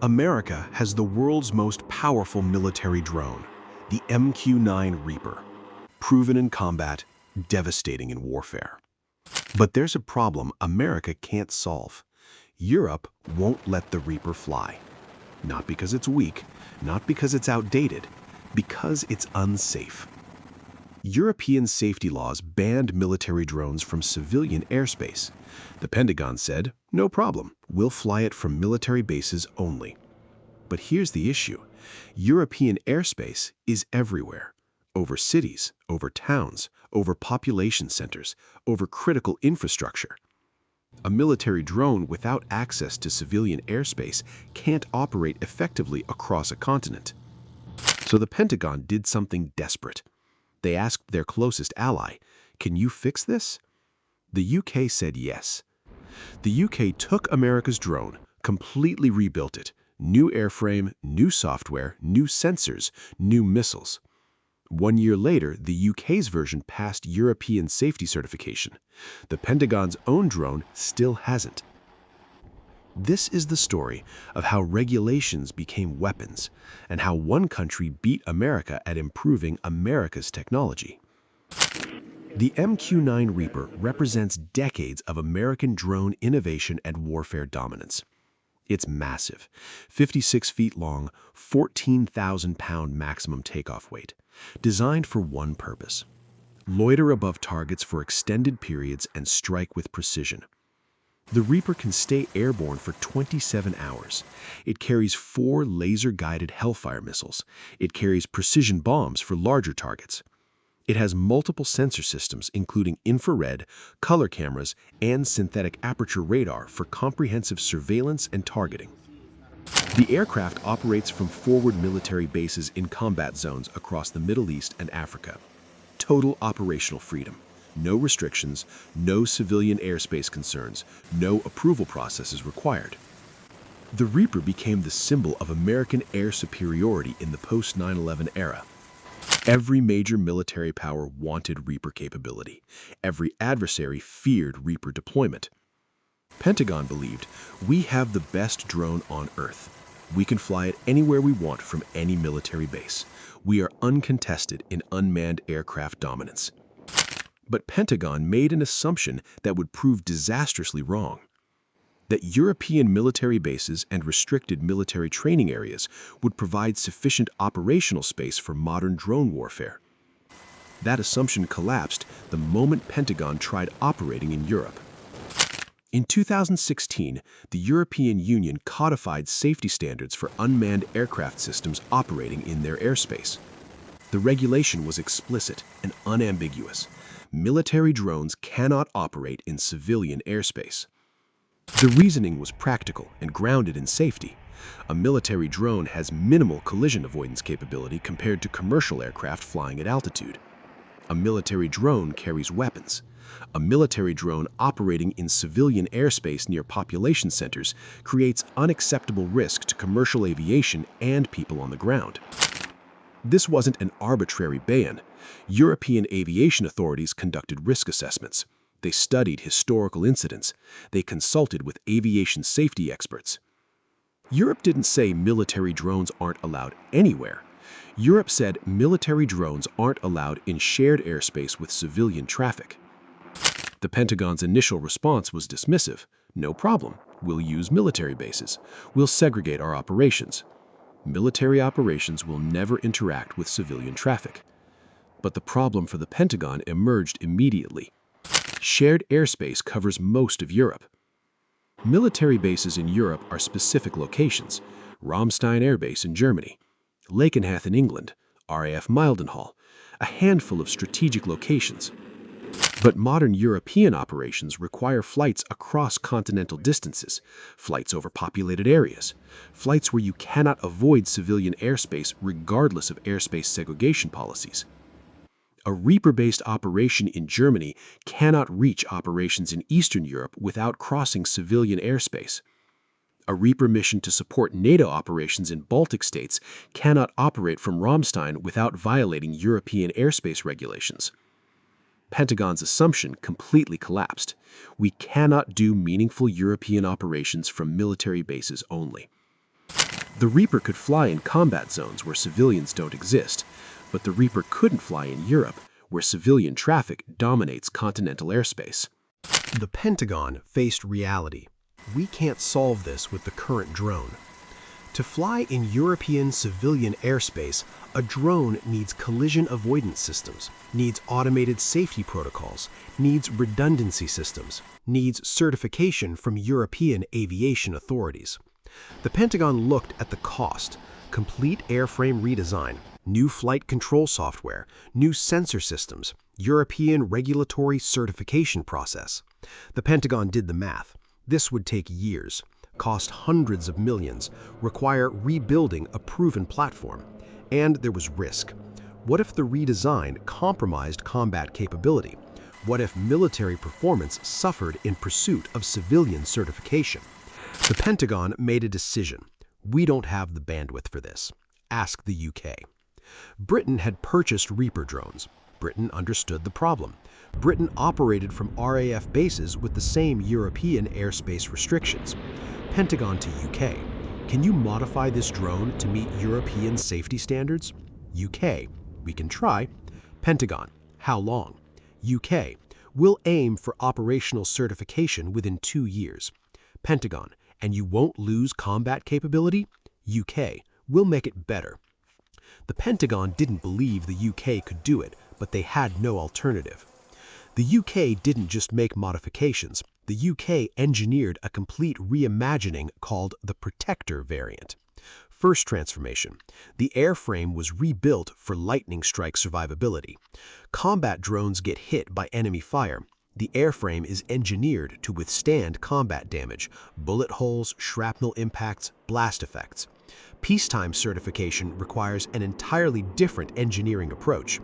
America has the world's most powerful military drone, the MQ-9 Reaper. Proven in combat, devastating in warfare. But there's a problem America can't solve. Europe won't let the Reaper fly. Not because it's weak, not because it's outdated, because it's unsafe. European safety laws banned military drones from civilian airspace. The Pentagon said, no problem, we'll fly it from military bases only. But here's the issue. European airspace is everywhere. Over cities, over towns, over population centers, over critical infrastructure. A military drone without access to civilian airspace can't operate effectively across a continent. So the Pentagon did something desperate. They asked their closest ally, can you fix this? The UK said yes. The UK took America's drone, completely rebuilt it. New airframe, new software, new sensors, new missiles. 1 year later, the UK's version passed European safety certification. The Pentagon's own drone still hasn't. This is the story of how regulations became weapons and how one country beat America at improving America's technology. The MQ-9 Reaper represents decades of American drone innovation and warfare dominance. It's massive, 56 feet long, 14,000-pound maximum takeoff weight, designed for one purpose: loiter above targets for extended periods and strike with precision. The Reaper can stay airborne for 27 hours. It carries 4 laser-guided Hellfire missiles. It carries precision bombs for larger targets. It has multiple sensor systems, including infrared, color cameras, and synthetic aperture radar for comprehensive surveillance and targeting. The aircraft operates from forward military bases in combat zones across the Middle East and Africa. Total operational freedom. No restrictions, no civilian airspace concerns, no approval processes required. The Reaper became the symbol of American air superiority in the post-9/11 era. Every major military power wanted Reaper capability. Every adversary feared Reaper deployment. Pentagon believed, we have the best drone on Earth. We can fly it anywhere we want from any military base. We are uncontested in unmanned aircraft dominance. But Pentagon made an assumption that would prove disastrously wrong: that European military bases and restricted military training areas would provide sufficient operational space for modern drone warfare. That assumption collapsed the moment Pentagon tried operating in Europe. In 2016, the European Union codified safety standards for unmanned aircraft systems operating in their airspace. The regulation was explicit and unambiguous. Military drones cannot operate in civilian airspace. The reasoning was practical and grounded in safety. A military drone has minimal collision avoidance capability compared to commercial aircraft flying at altitude. A military drone carries weapons. A military drone operating in civilian airspace near population centers creates unacceptable risk to commercial aviation and people on the ground. This wasn't an arbitrary ban. European aviation authorities conducted risk assessments. They studied historical incidents. They consulted with aviation safety experts. Europe didn't say military drones aren't allowed anywhere. Europe said military drones aren't allowed in shared airspace with civilian traffic. The Pentagon's initial response was dismissive. No problem. We'll use military bases. We'll segregate our operations. Military operations will never interact with civilian traffic. But the problem for the Pentagon emerged immediately. Shared airspace covers most of Europe. Military bases in Europe are specific locations: Ramstein Air Base in Germany, Lakenheath in England, RAF Mildenhall, a handful of strategic locations. But modern European operations require flights across continental distances, flights over populated areas, flights where you cannot avoid civilian airspace regardless of airspace segregation policies. A Reaper-based operation in Germany cannot reach operations in Eastern Europe without crossing civilian airspace. A Reaper mission to support NATO operations in Baltic states cannot operate from Ramstein without violating European airspace regulations. Pentagon's assumption completely collapsed. We cannot do meaningful European operations from military bases only. The Reaper could fly in combat zones where civilians don't exist, but the Reaper couldn't fly in Europe, where civilian traffic dominates continental airspace. The Pentagon faced reality. We can't solve this with the current drone. To fly in European civilian airspace, a drone needs collision avoidance systems, needs automated safety protocols, needs redundancy systems, needs certification from European aviation authorities. The Pentagon looked at the cost: complete airframe redesign, new flight control software, new sensor systems, European regulatory certification process. The Pentagon did the math. This would take years, cost hundreds of millions, require rebuilding a proven platform. And there was risk. What if the redesign compromised combat capability? What if military performance suffered in pursuit of civilian certification? The Pentagon made a decision. We don't have the bandwidth for this. Ask the UK. Britain had purchased Reaper drones. Britain understood the problem. Britain operated from RAF bases with the same European airspace restrictions. Pentagon to UK. Can you modify this drone to meet European safety standards? UK. We can try. Pentagon. How long? UK. We'll aim for operational certification within 2 years. Pentagon. And you won't lose combat capability? UK. We'll make it better. The Pentagon didn't believe the UK could do it, but they had no alternative. The UK didn't just make modifications. The UK engineered a complete reimagining called the Protector variant. First transformation. The airframe was rebuilt for lightning strike survivability. Combat drones get hit by enemy fire. The airframe is engineered to withstand combat damage, bullet holes, shrapnel impacts, blast effects. Peacetime certification requires an entirely different engineering approach.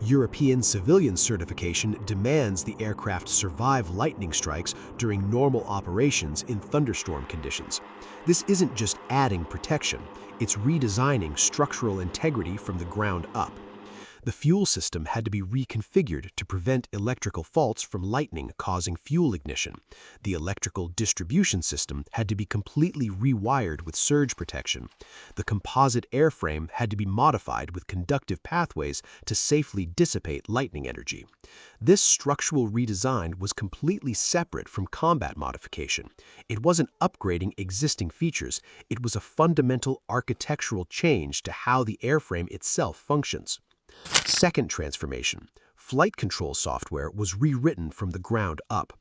European civilian certification demands the aircraft survive lightning strikes during normal operations in thunderstorm conditions. This isn't just adding protection, it's redesigning structural integrity from the ground up. The fuel system had to be reconfigured to prevent electrical faults from lightning causing fuel ignition. The electrical distribution system had to be completely rewired with surge protection. The composite airframe had to be modified with conductive pathways to safely dissipate lightning energy. This structural redesign was completely separate from combat modification. It wasn't upgrading existing features, it was a fundamental architectural change to how the airframe itself functions. Second transformation. Flight control software was rewritten from the ground up.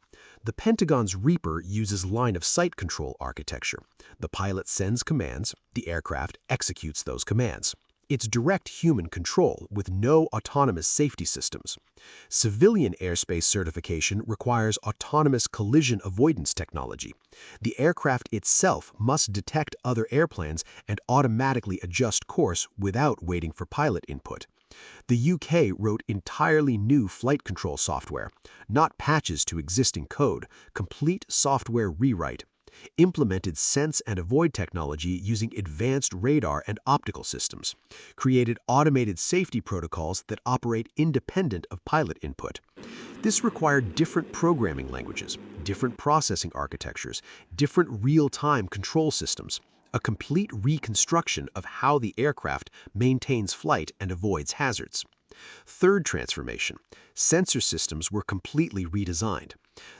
The Pentagon's Reaper uses line-of-sight control architecture. The pilot sends commands, the aircraft executes those commands. It's direct human control with no autonomous safety systems. Civilian airspace certification requires autonomous collision avoidance technology. The aircraft itself must detect other airplanes and automatically adjust course without waiting for pilot input. The UK wrote entirely new flight control software, not patches to existing code, complete software rewrite. Implemented sense and avoid technology using advanced radar and optical systems. Created automated safety protocols that operate independent of pilot input. This required different programming languages, different processing architectures, different real-time control systems. A complete reconstruction of how the aircraft maintains flight and avoids hazards. Third transformation. Sensor systems were completely redesigned.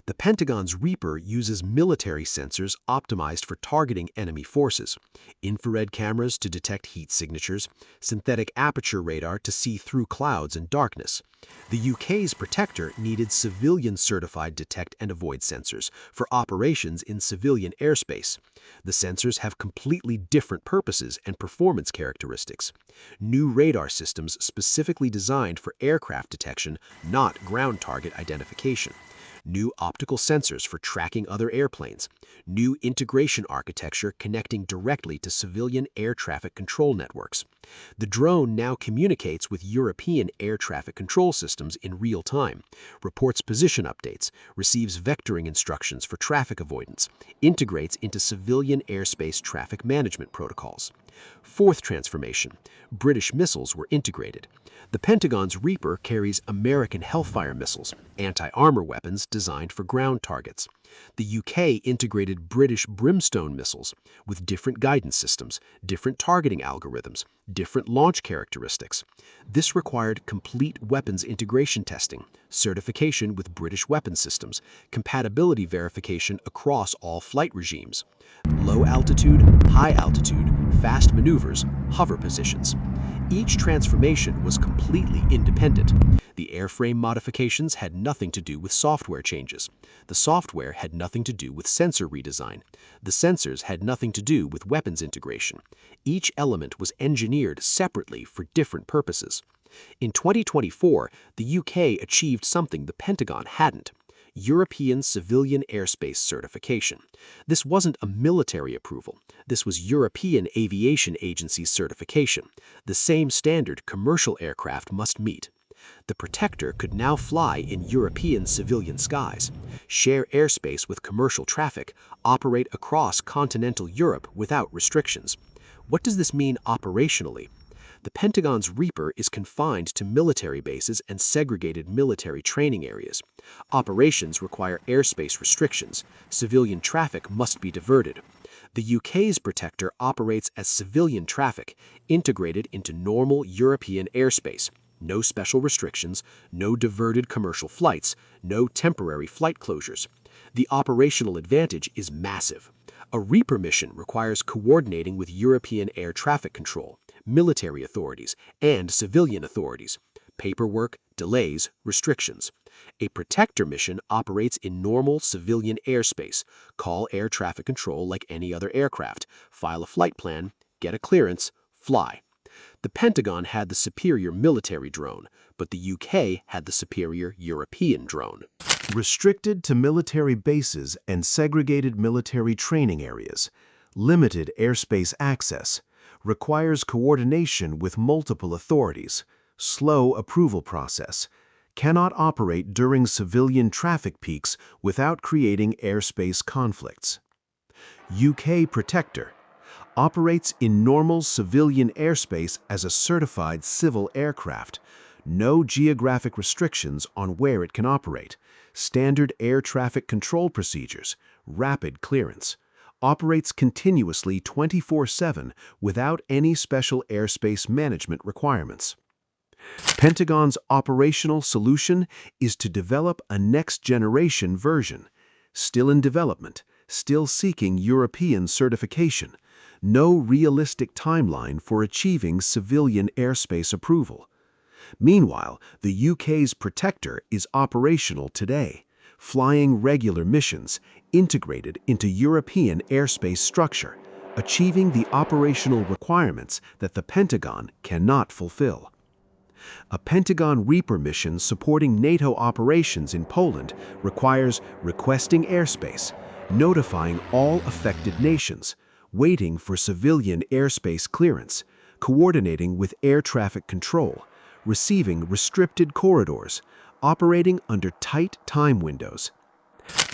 The Pentagon's Reaper uses military sensors optimized for targeting enemy forces, infrared cameras to detect heat signatures, synthetic aperture radar to see through clouds and darkness. The UK's Protector needed civilian-certified detect and avoid sensors for operations in civilian airspace. The sensors have completely different purposes and performance characteristics. New radar systems specifically designed for aircraft detection, not ground target identification. New optical sensors for tracking other airplanes, new integration architecture connecting directly to civilian air traffic control networks. The drone now communicates with European air traffic control systems in real time, reports position updates, receives vectoring instructions for traffic avoidance, integrates into civilian airspace traffic management protocols. Fourth transformation. British missiles were integrated. The Pentagon's Reaper carries American Hellfire missiles, anti-armor weapons designed for ground targets. The UK integrated British Brimstone missiles with different guidance systems, different targeting algorithms, different launch characteristics. This required complete weapons integration testing, certification with British weapon systems, compatibility verification across all flight regimes. Low altitude, high altitude, fast maneuvers, hover positions. Each transformation was completely independent. The airframe modifications had nothing to do with software changes. The software had nothing to do with sensor redesign. The sensors had nothing to do with weapons integration. Each element was engineered separately for different purposes. In 2024, the UK achieved something the Pentagon hadn't: European Civilian Airspace Certification. This wasn't a military approval. This was European Aviation Agency certification, the same standard commercial aircraft must meet. The Protector could now fly in European civilian skies, share airspace with commercial traffic, operate across continental Europe without restrictions. What does this mean operationally? The Pentagon's Reaper is confined to military bases and segregated military training areas. Operations require airspace restrictions. Civilian traffic must be diverted. The UK's Protector operates as civilian traffic, integrated into normal European airspace. No special restrictions, no diverted commercial flights, no temporary flight closures. The operational advantage is massive. A Reaper mission requires coordinating with European air traffic control, military authorities, and civilian authorities. Paperwork, delays, restrictions. A Protector mission operates in normal civilian airspace. Call air traffic control like any other aircraft. File a flight plan, get a clearance, fly. The Pentagon had the superior military drone, but the UK had the superior European drone. Restricted to military bases and segregated military training areas, limited airspace access, requires coordination with multiple authorities, slow approval process, cannot operate during civilian traffic peaks without creating airspace conflicts. UK Protector operates in normal civilian airspace as a certified civil aircraft. No geographic restrictions on where it can operate. Standard air traffic control procedures. Rapid clearance. Operates continuously 24/7 without any special airspace management requirements. Pentagon's operational solution is to develop a next-generation version. Still in development, still seeking European certification. No realistic timeline for achieving civilian airspace approval. Meanwhile, the UK's Protector is operational today, flying regular missions, integrated into European airspace structure, achieving the operational requirements that the Pentagon cannot fulfill. A Pentagon Reaper mission supporting NATO operations in Poland requires requesting airspace, notifying all affected nations, waiting for civilian airspace clearance, coordinating with air traffic control, receiving restricted corridors, operating under tight time windows.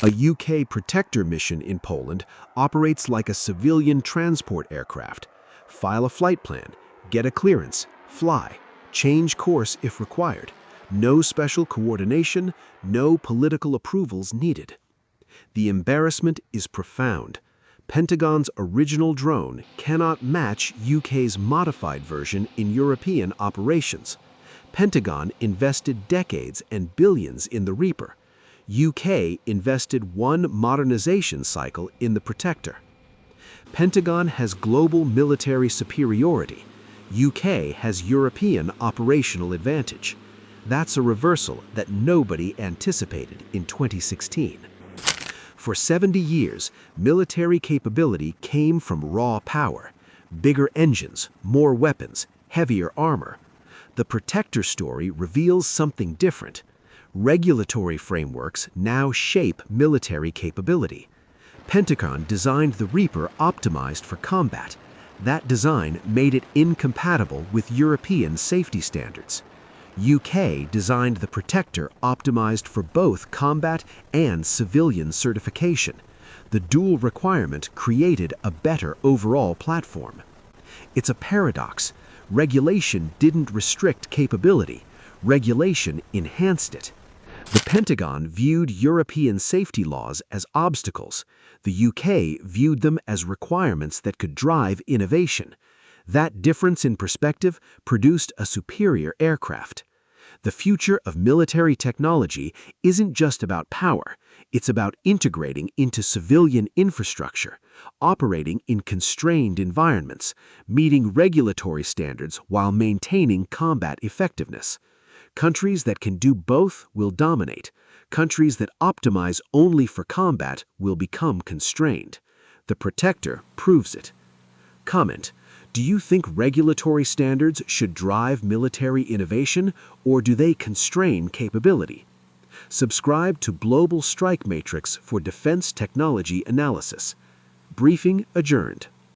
A UK Protector mission in Poland operates like a civilian transport aircraft. File a flight plan, get a clearance, fly, change course if required. No special coordination, no political approvals needed. The embarrassment is profound. Pentagon's original drone cannot match UK's modified version in European operations. Pentagon invested decades and billions in the Reaper. UK invested one modernization cycle in the Protector. Pentagon has global military superiority. UK has European operational advantage. That's a reversal that nobody anticipated in 2016. For 70 years, military capability came from raw power, bigger engines, more weapons, heavier armor. The Protector story reveals something different. Regulatory frameworks now shape military capability. Pentagon designed the Reaper optimized for combat. That design made it incompatible with European safety standards. UK designed the Protector optimized for both combat and civilian certification. The dual requirement created a better overall platform. It's a paradox. Regulation didn't restrict capability. Regulation enhanced it. The Pentagon viewed European safety laws as obstacles. The UK viewed them as requirements that could drive innovation. That difference in perspective produced a superior aircraft. The future of military technology isn't just about power, it's about integrating into civilian infrastructure, operating in constrained environments, meeting regulatory standards while maintaining combat effectiveness. Countries that can do both will dominate. Countries that optimize only for combat will become constrained. The Protector proves it. Comment: do you think regulatory standards should drive military innovation, or do they constrain capability? Subscribe to Global Strike Matrix for defense technology analysis. Briefing adjourned.